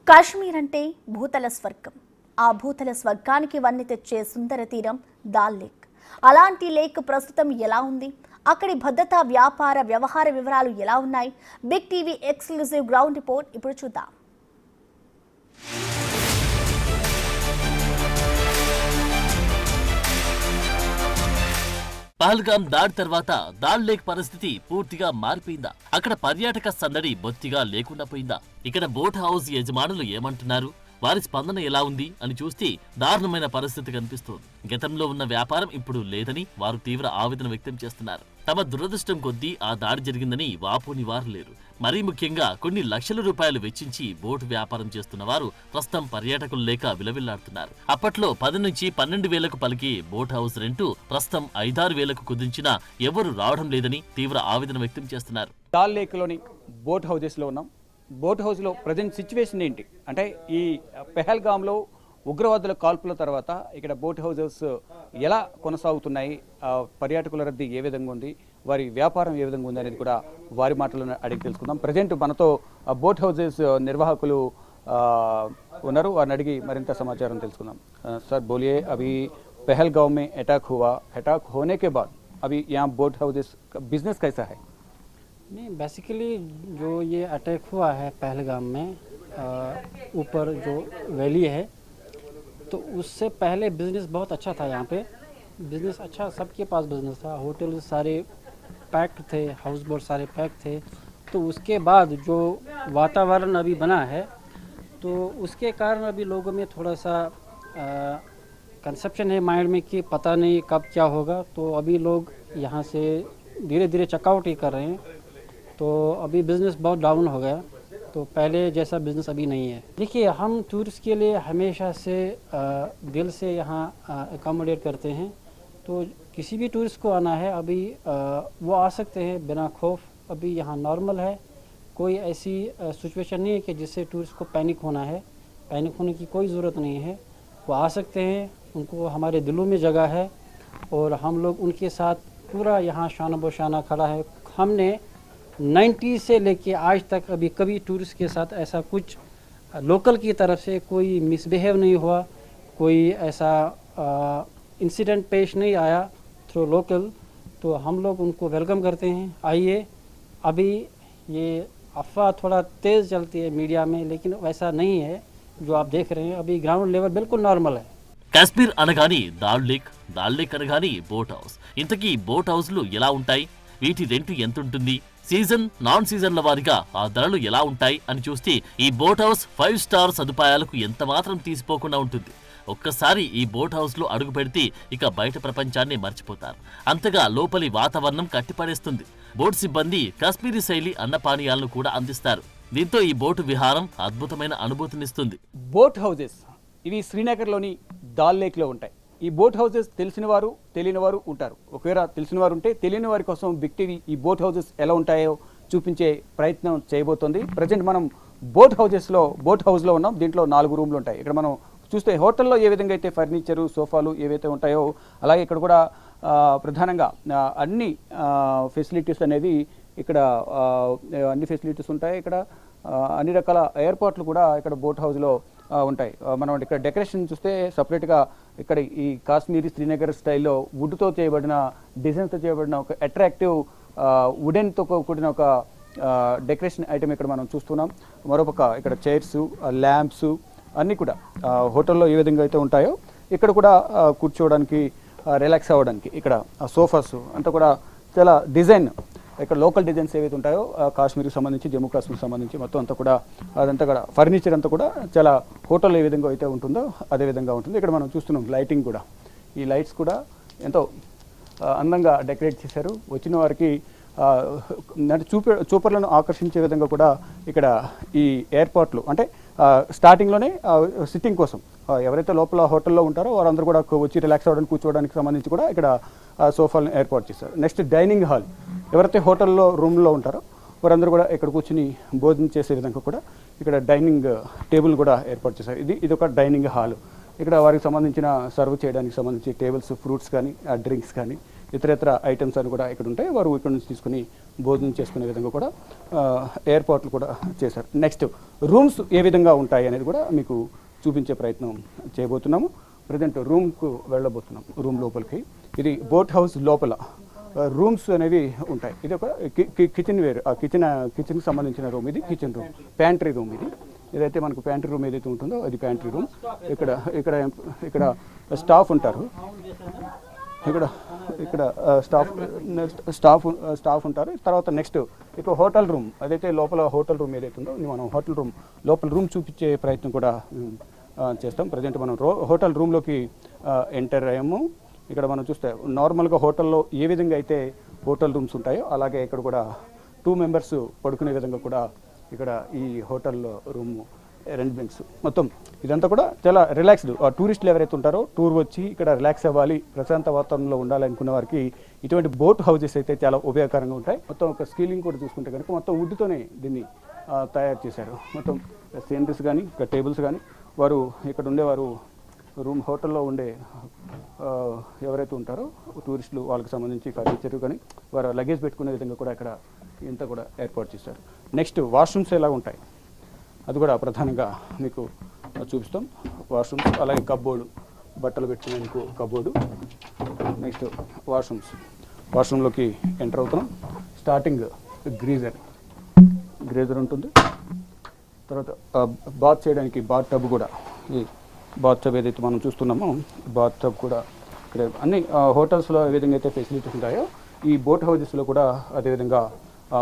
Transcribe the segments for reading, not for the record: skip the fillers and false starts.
కాశ్మీర్ అంటే భూతల స్వర్గం. ఆ భూతల స్వర్గానికి వన్నె తెచ్చే సుందర తీరం దాల్ లేక్. అలాంటి లేక్ ప్రస్తుతం ఎలా ఉంది? అక్కడి భద్రత, వ్యాపార, వ్యవహార వివరాలు ఎలా ఉన్నాయి? Big TV exclusive ground report ఇప్పుడు చూద్దాం. పహల్గామ్ దాడి తర్వాత దాల్ లేక్ పరిస్థితి పూర్తిగా మారిపోయిందా? అక్కడ పర్యాటక సందడి బొత్తిగా లేకుండా పోయిందా? ఇక్కడ బోట్ హౌస్ యజమానులు ఏమంటున్నారు, వారి స్పందన ఎలా ఉంది అని చూస్తే దారుణమైన పరిస్థితి కనిపిస్తోంది. గతంలో ఉన్న వ్యాపారం ఇప్పుడు లేదని వారు తీవ్ర ఆవేదన వ్యక్తం చేస్తున్నారు. తమ దురదృష్టం కొద్దీ ఆ దాడి జరిగిందని వాపోని వారు లేరు. మరీ ముఖ్యంగా కొన్ని లక్షల రూపాయలు వెచ్చించి బోటు వ్యాపారం చేస్తున్న వారు ప్రస్తుతం పర్యాటకులు లేక విలవిల్లాడుతున్నారు. అప్పట్లో 10 నుంచి 12 వేలకు పలికి బోట్ హౌస్ రెంటు ప్రస్తుతం 5-6 వేలకు కుదించినా ఎవరు రావడం లేదని తీవ్ర ఆవేదన వ్యక్తం చేస్తున్నారు. దాల్ లేక్ లోని బోట్ హౌజెస్ లో ఉన్నాం. బోట్ హౌస్ లో ప్రజెంట్ సిచ్యువేషన్ ఏంటి అంటే, ఈ పెహల్గామ్ లో ఉగ్రవాదుల కాల్పుల తర్వాత ఇక్కడ బోట్ హౌజెస్ ఎలా కొనసాగుతున్నాయి, పర్యాటకుల రద్దీ ఏ విధంగా ఉంది, వారి వ్యాపారం ఏ విధంగా ఉంది అనేది కూడా వారి మాటలను అడిగి తెలుసుకుందాం. ప్రజెంట్ మనతో బోట్ హౌజెస్ నిర్వాహకులు ఉన్నారు, వారిని అడిగి మరింత సమాచారం తెలుసుకుందాం. సార్ बोलिए, अभी पहलगाम में अटैक हुआ, अटैक होने के बाद अभी यहाँ बोट हाउसेस का बिजनेस कैसा है? नहीं, बेसिकली जो ये अटैक हुआ है पहलगाम में, ऊपर जो वैली है, तो उससे पहले बिज़नेस बहुत अच्छा था। यहाँ पे बिज़नेस अच्छा, सबके पास बिज़नेस था, होटल सारे पैक्ड थे, हाउस बोट सारे पैक थे। तो उसके बाद जो वातावरण अभी बना है, तो उसके कारण अभी लोगों में थोड़ा सा कंसेप्शन है माइंड में कि पता नहीं कब क्या होगा। तो अभी लोग यहाँ से धीरे धीरे चेकआउट ही कर रहे हैं। तो अभी बिज़नेस बहुत डाउन हो गया, तो पहले जैसा बिज़नेस अभी नहीं है। देखिए, हम टूरिस्ट के लिए हमेशा से दिल से यहाँ अकोमोडेट करते हैं। तो किसी भी टूरिस्ट को आना है अभी वो आ सकते हैं बिना खौफ। अभी यहाँ नॉर्मल है, कोई ऐसी सिचुएशन नहीं है कि जिससे टूरिस्ट को पैनिक होना है। पैनिक होने की कोई ज़रूरत नहीं है, वो आ सकते हैं, उनको हमारे दिलों में जगह है और हम लोग उनके साथ पूरा यहाँ शाना बशाना खड़ा है। हमने 90 से लेके आज तक अभी कभी टूरिस्ट के साथ ऐसा कुछ लोकल की तरफ से कोई मिसबिहेव नहीं हुआ, कोई ऐसा इंसिडेंट पेश नहीं आया थ्रू लोकल। तो हम लोग उनको वेलकम करते हैं, आइए। अभी ये अफवाह थोड़ा तेज़ चलती है मीडिया में, लेकिन वैसा नहीं है जो आप देख रहे हैं। अभी ग्राउंड लेवल बिल्कुल नॉर्मल है। కాశ్మీర్ అనగాని దాల్ లేక్ అనగాని బోట్ హౌస్. ఇంతకీ బోట్ హౌస్లు ఎలా ఉంటాయి, వీటి రెంట్ ఎంత ఉంటుంది, సీజన్ నాన్ సీజన్ల వారిగా ఆ ధరలు ఎలా ఉంటాయి అని చూస్తే ఈ బోట్ హౌస్ 5 స్టార్ సదుపాయాలకు ఎంత మాత్రం తీసిపోకుండా ఉంటుంది. ఒక్కసారి ఈ బోట్ హౌస్ లో అడుగు పెడితే ఇక బయట ప్రపంచాన్ని మర్చిపోతారు. అంతగా లోపలి వాతావరణం కట్టిపడేస్తుంది. బోట్ సిబ్బంది కాశ్మీరీ శైలి అన్నపానీయాలను కూడా అందిస్తారు. దీంతో ఈ బోటు విహారం అద్భుతమైన అనుభూతినిస్తుంది. బోట్ హౌజెస్ ఇవి శ్రీనగర్లోని దాల్ లేక్లో ఉంటాయి. ఈ బోట్ హౌజెస్ తెలిసిన వారు తెలియని వారు ఉంటారు. ఒకవేళ తెలిసిన వారు ఉంటే తెలియని వారి కోసం బిగ్ టీవీ ఈ బోట్ హౌజెస్ ఎలా ఉంటాయో చూపించే ప్రయత్నం చేయబోతోంది. ప్రజెంట్ మనం బోట్ హౌస్లో ఉన్నాం. దీంట్లో 4 రూమ్లు ఉంటాయి. ఇక్కడ మనం చూస్తే హోటల్లో ఏ విధంగా అయితే ఫర్నిచరు, సోఫాలు ఏవైతే ఉంటాయో అలాగే ఇక్కడ కూడా ప్రధానంగా అన్ని ఫెసిలిటీస్ అనేవి ఇక్కడ అన్ని ఫెసిలిటీస్ ఉంటాయి. ఇక్కడ అన్ని రకాల ఎయిర్పోర్ట్లు కూడా ఇక్కడ బోట్ హౌస్లో ఉంటాయి. మనం ఇక్కడ డెకరేషన్ చూస్తే సపరేట్గా ఇక్కడ ఈ కాశ్మీరీ శ్రీనగర్ స్టైల్లో వుడ్తో చేయబడిన, డిజైన్స్తో చేయబడిన ఒక అట్రాక్టివ్ వుడెన్తో కూడిన ఒక డెకరేషన్ ఐటమ్ ఇక్కడ మనం చూస్తున్నాం. మరోపక్క ఇక్కడ చైర్స్, ల్యాంప్స్ అన్నీ కూడా హోటల్లో ఏ విధంగా అయితే ఉంటాయో ఇక్కడ కూడా కూర్చోవడానికి, రిలాక్స్ అవ్వడానికి ఇక్కడ సోఫాస్ అంతా కూడా చాలా డిజైన్, ఇక్కడ లోకల్ డిజైన్స్ ఏవైతే ఉంటాయో కాశ్మీర్కి సంబంధించి, జమ్మూ కాశ్మీర్కి సంబంధించి మొత్తం అంతా కూడా అదంతా కూడా ఫర్నిచర్ అంతా కూడా చాలా హోటల్లో ఏ విధంగా అయితే ఉంటుందో అదే విధంగా ఉంటుంది. ఇక్కడ మనం చూస్తున్నాం లైటింగ్ కూడా, ఈ లైట్స్ కూడా ఎంతో అందంగా డెకరేట్ చేశారు. వచ్చిన వారికి చూపర్లను ఆకర్షించే విధంగా కూడా ఇక్కడ ఈ ఎయిర్పోర్ట్లు అంటే స్టార్టింగ్లోనే సిట్టింగ్ కోసం ఎవరైతే లోపల హోటల్లో ఉంటారో వారందరూ కూడా వచ్చి రిలాక్స్ అవ్వడానికి, కూర్చోవడానికి సంబంధించి కూడా ఇక్కడ సోఫాలను ఏర్పాటు చేశారు. నెక్స్ట్ డైనింగ్ హాల్, ఎవరైతే హోటల్లో రూమ్లో ఉంటారో వారందరూ కూడా ఇక్కడ కూర్చుని భోజనం చేసే విధంగా కూడా ఇక్కడ డైనింగ్ టేబుల్ కూడా ఏర్పాటు చేశారు. ఇది ఒక డైనింగ్ హాల్. ఇక్కడ వారికి సంబంధించిన సర్వ్ చేయడానికి సంబంధించి టేబుల్స్, ఫ్రూట్స్ కానీ, డ్రింక్స్ కానీ, ఇతరేతర ఐటమ్స్ అని కూడా ఇక్కడ ఉంటాయి. వారు ఇక్కడ నుంచి తీసుకుని భోజనం చేసుకునే విధంగా కూడా ఏర్పాట్లు కూడా చేశారు. నెక్స్ట్ రూమ్స్ ఏ విధంగా ఉంటాయి అనేది కూడా మీకు చూపించే ప్రయత్నం చేయబోతున్నాము. ప్రజెంట్ రూమ్కు వెళ్ళబోతున్నాం. రూమ్ లోపలికి, ఇది బోట్ హౌస్ లోపల రూమ్స్ అనేవి ఉంటాయి. ఇది ఒక కిచెన్ వేర్, ఆ కిచెన్కి సంబంధించిన రూమ్. ఇది కిచెన్ రూమ్, ప్యాంట్రీ రూమ్. ఇదైతే మనకు ప్యాంట్రీ రూమ్ ఏదైతే ఉంటుందో అది ప్యాంట్రీ రూమ్. ఇక్కడ స్టాఫ్ ఉంటారు. ఇక్కడ స్టాఫ్ ఉంటారు. తర్వాత నెక్స్ట్ ఇక హోటల్ రూమ్, అదైతే లోపల హోటల్ రూమ్ ఏదైతే ఉందో మనం హోటల్ రూమ్ లోపల రూమ్ చూపించే ప్రయత్నం కూడా చేస్తాం. ప్రజెంట్ మనం హోటల్ రూమ్లోకి ఎంటర్ అయ్యాము. ఇక్కడ మనం చూస్తే నార్మల్గా హోటల్లో ఏ విధంగా అయితే హోటల్ రూమ్స్ ఉంటాయో అలాగే ఇక్కడ కూడా 2 మెంబర్స్ పడుకునే విధంగా కూడా ఇక్కడ ఈ హోటల్ రూమ్ అరేంజ్మెంట్స్ మొత్తం ఇదంతా కూడా చాలా రిలాక్స్డ్. టూరిస్టులు ఎవరైతే ఉంటారో టూర్ వచ్చి ఇక్కడ రిలాక్స్ అవ్వాలి, ప్రశాంత వాతావరణంలో ఉండాలనుకున్న వారికి ఇటువంటి బోట్ హౌజెస్ అయితే చాలా ఉపయోగకరంగా ఉంటాయి. మొత్తం ఒక స్కీలింగ్ కూడా చూసుకుంటే కనుక మొత్తం వుడ్తోనే దీన్ని తయారు చేశారు. మొత్తం సీనరీస్ కానీ ఇక్కడ టేబుల్స్ కానీ వారు ఇక్కడ ఉండేవారు రూమ్ హోటల్లో ఉండే ఎవరైతే ఉంటారో టూరిస్టులు వాళ్ళకి సంబంధించి ఫర్నిచర్ కానీ వారు లగేజ్ పెట్టుకునే విధంగా కూడా ఇక్కడ ఇంత కూడా ఏర్పాటు చేశారు. నెక్స్ట్ వాష్రూమ్స్ ఎలా ఉంటాయి అది కూడా ప్రధానంగా మీకు చూపిస్తాం. వాష్రూమ్స్ అలాగే కబ్బోర్డు, బట్టలు పెట్టుకునేందుకు కబ్బోర్డు. నెక్స్ట్ వాష్రూమ్లోకి ఎంటర్ అవుతున్నాం. స్టార్టింగ్ గ్రీజర్ ఉంటుంది. తర్వాత బాత్ చేయడానికి బాత్ టబ్ కూడా, ఈ బాత్ టబ్ ఏదైతే మనం చూస్తున్నామో బాత్ టబ్ కూడా ఇక్కడ అన్ని హోటల్స్లో ఏ విధంగా అయితే ఫెసిలిటీస్ ఉంటాయో ఈ బోట్ హౌజెస్లో కూడా అదేవిధంగా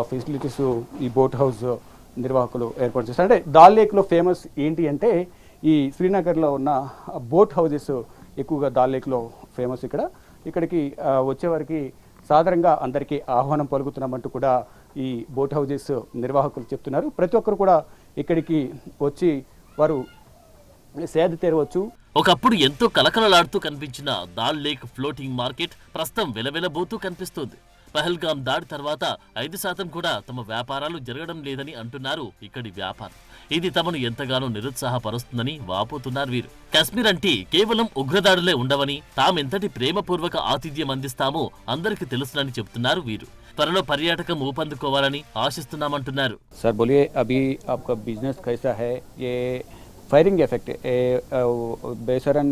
ఫెసిలిటీస్ ఈ బోట్ హౌస్ నిర్వాహకులు ఏర్పాటు చేస్తారు. అంటే దాల్ లేక్లో ఫేమస్ ఏంటి అంటే ఈ శ్రీనగర్లో ఉన్న బోట్ హౌజెస్ ఎక్కువగా దాల్ లేక్లో ఫేమస్. ఇక్కడికి వచ్చేవారికి సాధారణంగా అందరికీ ఆహ్వానం పలుకుతున్నామంటూ కూడా ఈ బోట్ హౌజెస్ నిర్వాహకులు చెప్తున్నారు. ప్రతి ఒక్కరు కూడా ఇక్కడికి వచ్చి వారు సేద తీరవచ్చు. ఒకప్పుడు ఎంతో కలకలలాడుతూ కనిపించిన దాల్ లేక్ ఫ్లోటింగ్ మార్కెట్ ప్రస్తుతం వెలవెలబోతూ కనిపిస్తోంది. పహల్గాం దాడి తర్వాత 5% కూడా తమ వ్యాపారాలు జరగడం లేదని అంటున్నారు ఇక్కడి వ్యాపారం. ఇది తమను ఎంతగానో నిరుత్సాహపరుస్తుందని వాపోతున్నారు వీరు. కశ్మీర్ అంటే కేవలం ఉగ్రదాడులే ఉండవని, తామెంతటి ప్రేమపూర్వక ఆతిథ్యం అందిస్తామో అందరికీ తెలుసునని చెప్తున్నారు వీరు. త్వరలో పర్యాటకం ఊపందుకోవాలని ఆశిస్తున్నామంటున్నారు. సార్ బోలియే, అభి ఆప్కా బిజినెస్ కైసా హై? ये फायरिंग इफेक्ट बेसरन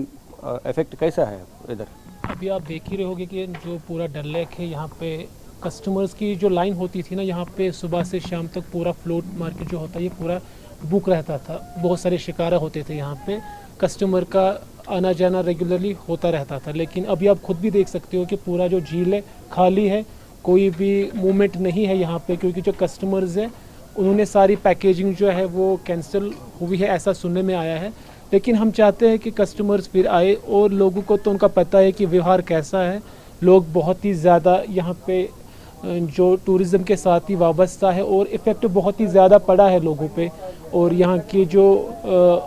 इफेक्ट कैसा है इधर? अभी आप देख ही रहे होगे कि जो पूरा डल लेक है यहाँ पे कस्टमर्स की जो लाइन होती थी ना, यहाँ पे सुबह से शाम तक पूरा फ्लोट मार्केट जो होता है ये पूरा बुक रहता था. बहुत सारे शिकारा होते थे यहाँ पे, कस्टमर का आना जाना रेगुलरली होता रहता था. लेकिन अभी आप खुद भी देख सकते हो कि पूरा जो झील है खाली है, कोई भी मूवमेंट नहीं है यहाँ पे, क्योंकि जो कस्टमर्स है उन्होंने सारी पैकेजिंग जो है वो कैंसिल हुई है, ऐसा सुनने में आया है. लेकिन हम चाहते हैं कि कस्टमर्स फिर आए, और लोगों को तो उनका पता है कि व्यवहार कैसा है. लोग बहुत ही ज़्यादा यहाँ पे जो टूरिज़्म के साथ ही वाबस्ता है और इफ़ेक्ट बहुत ही ज़्यादा पड़ा है लोगों पे. और यहाँ के जो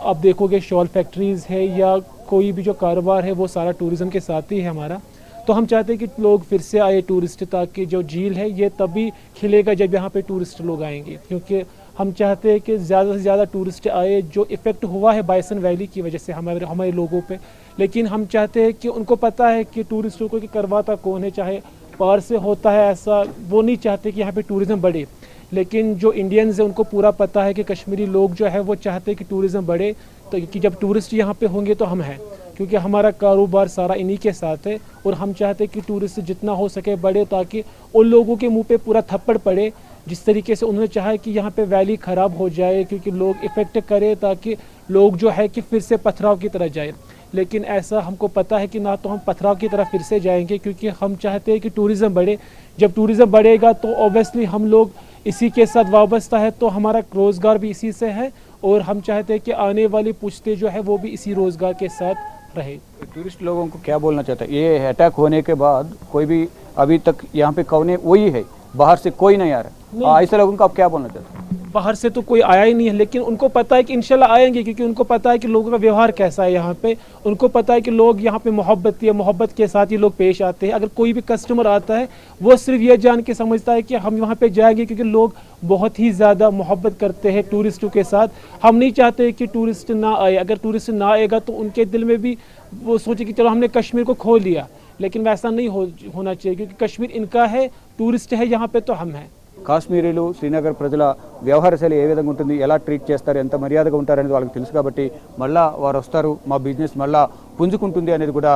आप देखोगे शॉल फैक्ट्रीज़ है या कोई भी जो कारोबार है वो सारा टूरिज़्म के साथ ही है हमारा. तो हम चाहते हैं कि लोग फिर से आए टूरिस्ट, ताकि जो झील है ये तभी खिलेगा जब यहाँ पे टूरिस्ट लोग आएंगे. क्योंकि हम चाहते हैं कि ज़्यादा से ज़्यादा टूरिस्ट आए. जो इफ़ेक्ट हुआ है बाइसन वैली की वजह से हमारे लोगों पे, लेकिन हम चाहते हैं कि उनको पता है कि टूरिस्टों को कि करवाता कौन है, चाहे पार से होता है ऐसा. वो नहीं चाहते कि यहाँ पे टूरिज़्म बढ़े, लेकिन जो इंडियंस है उनको पूरा पता है कि कश्मीरी लोग जो है वो चाहते हैं कि टूरिज़्म बढ़े. तो कि जब टूरिस्ट यहाँ पे होंगे तो हम हैं, क्योंकि हमारा कारोबार सारा इन्हीं के साथ है. और हम चाहते हैं कि टूरिस्ट जितना हो सके बढ़े, ताकि उन लोगों के मुंह पे पूरा थप्पड़ पड़े जिस तरीके से उन्होंने चाहा कि यहाँ पे वैली ख़राब हो जाए, क्योंकि लोग इफ़ेक्ट करे, ताकि लोग जो है कि फिर से पथराव की तरह जाए. लेकिन ऐसा हमको पता है कि ना तो हम पथराव की तरफ फिर से जाएंगे, क्योंकि हम चाहते हैं कि टूरिज़्म बढ़े. जब टूरिज़्म बढ़ेगा तो ऑब्वियसली हम लोग इसी के साथ वाबस्ता है, तो हमारा रोज़गार भी इसी से है. और हम चाहते हैं कि आने वाली पुश्ते जो है वो भी इसी रोज़गार के साथ रहे. टूरिस्ट लोगों को क्या बोलना चाहता है? ये अटैक होने के बाद कोई भी अभी तक यहाँ पे कौने वही है, बाहर से कोई नहीं आ रहा. ऐसे लोगों को आप क्या बोलना चाहते हैं? बाहर से तो कोई आया ही नहीं है, लेकिन उनको पता है कि इंशाल्लाह आएंगे, क्योंकि उनको पता है कि लोगों का व्यवहार कैसा है यहाँ पे. उनको पता है कि लोग यहाँ पे मोहब्बत के साथ ही लोग पेश आते हैं. अगर कोई भी कस्टमर आता है वो सिर्फ ये जान के समझता है कि हम यहाँ पे जाएंगे, क्योंकि लोग बहुत ही ज़्यादा मोहब्बत करते हैं टूरिस्टों के साथ. हम नहीं चाहते कि टूरिस्ट ना आए. अगर टूरिस्ट ना आएगा तो उनके दिल में भी वो सोचे कि चलो हमने कश्मीर को खो लिया, लेकिन वैसा नहीं होना चाहिए, क्योंकि कश्मीर इनका है, टूरिस्ट है यहाँ पे तो हम हैं. కాశ్మీరీలు శ్రీనగర్ ప్రజల వ్యవహార శైలి ఏ విధంగా ఉంటుంది, ఎలా ట్రీట్ చేస్తారు, ఎంత మర్యాదగా ఉంటారనేది వాళ్ళకి తెలుసు కాబట్టి మళ్ళా వారు వస్తారు, మా బిజినెస్ మళ్ళా పుంజుకుంటుంది అనేది కూడా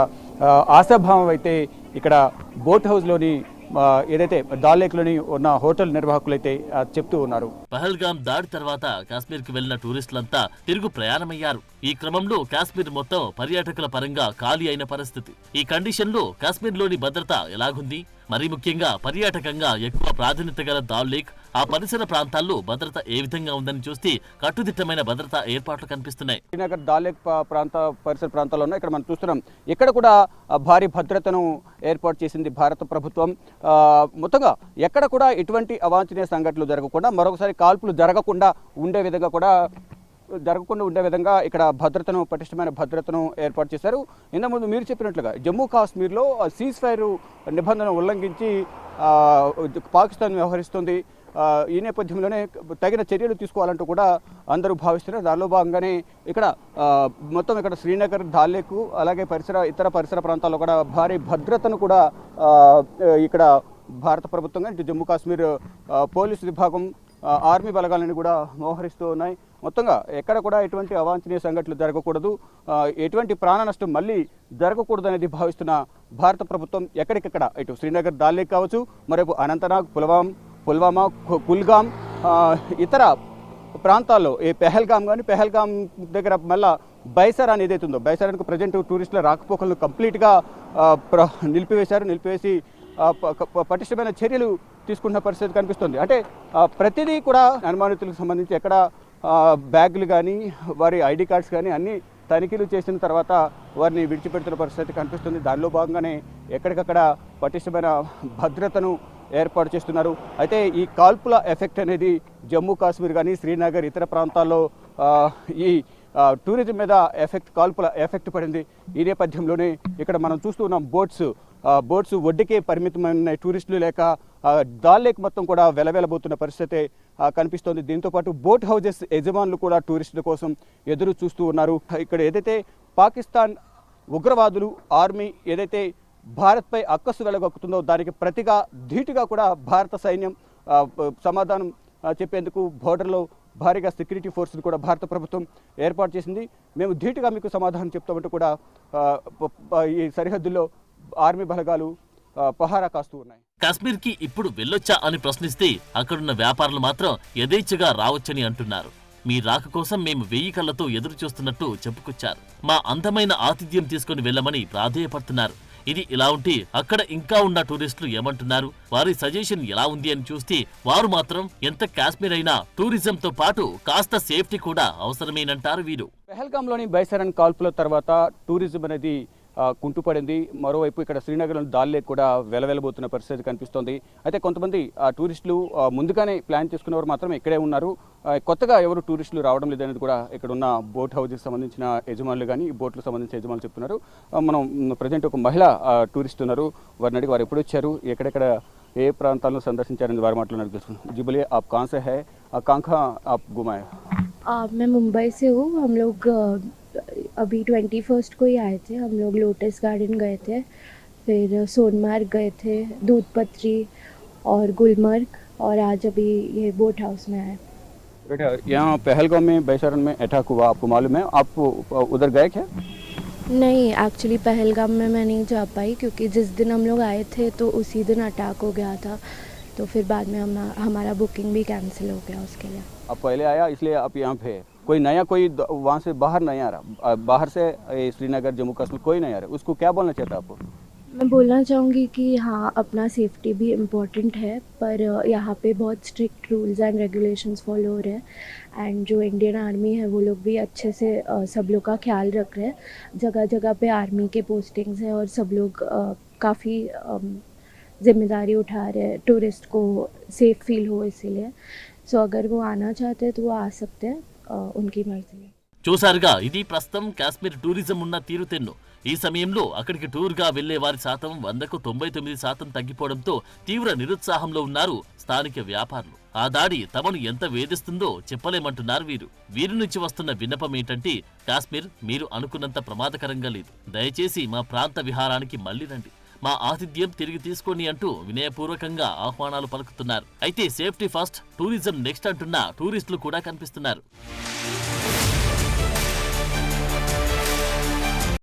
ఆశాభావం అయితే ఇక్కడ బోట్ హౌస్లోని ఏదైతే డాల్ లేక్లోని ఉన్న హోటల్ నిర్వాహకులైతే చెప్తూ ఉన్నారు. పహల్గామ్ దాడి తర్వాత కాశ్మీర్కి వెళ్లిన టూరిస్టులంతా తిరుగు ప్రయాణమయ్యారు. ఈ క్రమంలో కాశ్మీర్ మొత్తం పర్యాటకుల పరంగా ఖాళీ అయిన పరిస్థితి. ఈ కండిషన్లో కాశ్మీర్లోని భద్రత ఎలాగుంది? మరీ ముఖ్యంగా పర్యాటకంగా ఎక్కువ ప్రాధాన్యత గల దాల్ లేక్, ఆ పరిసర ప్రాంతాల్లో భద్రత ఏ విధంగా ఉందని చూస్తే కట్టుదిట్టమైన భద్రతా ఏర్పాట్లు కనిపిస్తున్నాయి. శ్రీనగర్ డాల్ లేక్ పరిసర ప్రాంతాల్లో ఇక్కడ మనం చూస్తున్నాం. ఇక్కడ కూడా భారీ భద్రతను ఏర్పాటు చేసింది భారత ప్రభుత్వం. మొత్తంగా ఎక్కడ కూడా ఎటువంటి అవాంఛనీయ సంఘటనలు జరగకుండా, మరొకసారి కాల్పులు జరగకుండా ఉండే విధంగా ఇక్కడ భద్రతను, పటిష్టమైన భద్రతను ఏర్పాటు చేశారు. ఇంతకుముందు మీరు చెప్పినట్లుగా జమ్మూ కాశ్మీర్లో సీజ్ ఫైర్ నిబంధన ఉల్లంఘించి పాకిస్తాన్ వ్యవహరిస్తుంది. ఈ నేపథ్యంలోనే తగిన చర్యలు తీసుకోవాలంటూ కూడా అందరూ భావిస్తున్నారు. దానిలో భాగంగానే ఇక్కడ శ్రీనగర్, డాల్ లేక్ అలాగే ఇతర పరిసర ప్రాంతాల్లో కూడా భారీ భద్రతను కూడా ఇక్కడ భారత ప్రభుత్వంగా ఇటు జమ్మూ కాశ్మీర్ పోలీసు విభాగం, ఆర్మీ బలగాలను కూడా మోహరిస్తూ ఉన్నాయి. మొత్తంగా ఎక్కడ కూడా ఎటువంటి అవాంఛనీయ సంఘటనలు జరగకూడదు, ఎటువంటి ప్రాణ నష్టం మళ్ళీ జరగకూడదు అనేది భావిస్తున్న భారత ప్రభుత్వం ఎక్కడికెక్కడ ఇటు శ్రీనగర్, డాల్ లేక్ కావచ్చు, మరొక అనంతనాగ్, పుల్వామా, కుల్గామ్, ఇతర ప్రాంతాల్లో ఈ పెహల్గామ్ దగ్గర మళ్ళా బైసర్ అనేది ఏదైతే ఉందో, బైసరానికి ప్రజెంట్ టూరిస్టుల రాకపోకలను కంప్లీట్గా నిలిపివేసి పటిష్టమైన చర్యలు తీసుకున్న పరిస్థితి కనిపిస్తుంది. అంటే ప్రతిదీ కూడా అనుమానితులకు సంబంధించి ఎక్కడ బ్యాగులు కానీ, వారి ఐడి కార్డ్స్ కానీ అన్నీ తనిఖీలు చేసిన తర్వాత వారిని విడిచిపెడుతున్న పరిస్థితి కనిపిస్తుంది. దానిలో భాగంగానే ఎక్కడికక్కడ పటిష్టమైన భద్రతను ఏర్పాటు చేస్తున్నారు. అయితే ఈ కాల్పుల ఎఫెక్ట్ అనేది జమ్మూ కాశ్మీర్ కానీ, శ్రీనగర్, ఇతర ప్రాంతాల్లో ఈ టూరిజం మీద కాల్పుల ఎఫెక్ట్ పడింది. ఈ నేపథ్యంలోనే ఇక్కడ మనం చూస్తూ ఉన్నాం బోట్స్ ఒడ్డుకే పరిమితమైన టూరిస్టులు లేక డాల్ లేక్ మొత్తం కూడా వెలవెలబోతున్న పరిస్థితి కనిపిస్తోంది. దీంతోపాటు బోట్ హౌజెస్ యజమానులు కూడా టూరిస్టుల కోసం ఎదురు చూస్తూ ఉన్నారు. ఇక్కడ ఏదైతే పాకిస్తాన్ ఉగ్రవాదులు, ఆర్మీ ఏదైతే భారత్పై అక్కసు వెలగొక్కుతుందో దానికి ప్రతిగా ధీటుగా కూడా భారత సైన్యం సమాధానం చెప్పేందుకు బోర్డర్లో భారీగా సెక్యూరిటీ ఫోర్స్ని కూడా భారత ప్రభుత్వం ఏర్పాటు చేసింది. మేము ధీటుగా మీకు సమాధానం చెప్తామంటూ కూడా ఈ సరిహద్దుల్లో ఆర్మీ బలగాలు పహారా కాస్తూ ఉన్నాయి. కాశ్మీర్కి ఇప్పుడు వెళ్ళొచ్చా అని ప్రశ్నిస్తే అక్కడున్న వ్యాపారులు మాత్రం యథేచ్ఛగా రావచ్చని అంటున్నారు. మీ రాక కోసం మేము 1000 కళ్లతో ఎదురు చూస్తున్నట్టు చెప్పుకొచ్చారు. మా అందమైన ఆతిథ్యం తీసుకుని వెళ్ళమని ప్రాధేయపడుతున్నారు. ఇది ఇలా ఉంటే అక్కడ ఇంకా ఉన్న టూరిస్టులు ఏమంటున్నారు, వారి సజెషన్ ఎలా ఉంది అని చూస్తే వారు మాత్రం ఎంత కాశ్మీర్ అయినా టూరిజంతో పాటు కాస్త సేఫ్టీ కూడా అవసరమేనంటారు వీరు. పెహల్గాంలోని బైసరన్ కాల్పుల తర్వాత టూరిజం అనేది కుంటుపడింది. మరోవైపు ఇక్కడ శ్రీనగర్లోని డాల్ లేక్ కూడా వెలవెలబోతున్న పరిస్థితి కనిపిస్తోంది. అయితే కొంతమంది టూరిస్టులు ముందుగానే ప్లాన్ చేసుకున్నవారు మాత్రం ఇక్కడే ఉన్నారు. కొత్తగా ఎవరు టూరిస్టులు రావడం లేదనేది కూడా ఇక్కడ ఉన్న బోట్ హౌస్కి సంబంధించిన యజమానులు కానీ, బోట్లకు సంబంధించిన యజమానులు చెప్తున్నారు. మనం ప్రజెంట్ ఒక మహిళా టూరిస్ట్ ఉన్నారు. వారిని అడిగి వారు ఎప్పుడు వచ్చారు, ఎక్కడెక్కడ ఏ ప్రాంతాలను సందర్శించారని వారు మాట్లాడినట్టు తెలుసుకున్నాం. जी बोलिए आप कहाँ से है, कहाँ आप घुमाए? मैं मुंबई से हूँ. हम लोग अभी 21 को ही आए थे. हम लोग लोटस गार्डन गए थे, फिर सोनमार्ग गए थे, दूध पत्री और गुलमर्ग, और आज अभी ये बोट हाउस में आए. बेटा यहाँ पहलगाम में बैसारन में अटैक हुआ, आपको मालूम है? आप उधर गए क्या? नहीं, एक्चुअली पहलगाम में मैं नहीं जा पाई क्योंकि जिस दिन हम लोग आए थे तो उसी दिन अटैक हो गया था, तो फिर बाद में हमारा बुकिंग भी कैंसिल हो गया उसके लिए. आप पहले आया इसलिए आप यहाँ पे कोई नया, कोई वहाँ से बाहर नहीं आ रहा, बाहर से श्रीनगर, जम्मू कश्मीर कोई नहीं आ रहा, उसको क्या बोलना चाहता आपको? मैं बोलना चाहूँगी कि हाँ, अपना सेफ्टी भी इम्पोर्टेंट है, पर यहाँ पे बहुत strict rules and regulations follow हो रहे हैं. एंड जो इंडियन आर्मी है वो लोग भी अच्छे से सब लोग का ख्याल रख रहे हैं. जगह जगह पे आर्मी के पोस्टिंग्स हैं और सब लोग काफ़ी जिम्मेदारी उठा रहे हैं टूरिस्ट को सेफ फील हो, इसीलिए. सो अगर वो आना चाहते हैं तो वो आ सकते हैं, उनकी मर्जी है. చూసారుగా, ఇది ప్రస్తుతం కాశ్మీర్ టూరిజం ఉన్న తీరుతెన్ను. ఈ సమయంలో అక్కడికి టూర్గా వెళ్లే వారి శాతం 100కు 99% తగ్గిపోవడంతో తీవ్ర నిరుత్సాహంలో ఉన్నారు స్థానిక వ్యాపారులు. ఆ దాడి తమను ఎంత వేధిస్తుందో చెప్పలేమంటున్నారు వీరు. వీరి నుంచి వస్తున్న విన్నపం ఏంటంటే, కాశ్మీర్ మీరు అనుకున్నంత ప్రమాదకరంగా లేదు, దయచేసి మా ప్రాంత విహారానికి మళ్లీ రండి, మా ఆతిథ్యం తిరిగి తీసుకోండి అంటూ వినయపూర్వకంగా ఆహ్వానాలు పలుకుతున్నారు. అయితే సేఫ్టీ ఫస్ట్, టూరిజం నెక్స్ట్ అంటున్న టూరిస్టులు కూడా కనిపిస్తున్నారు.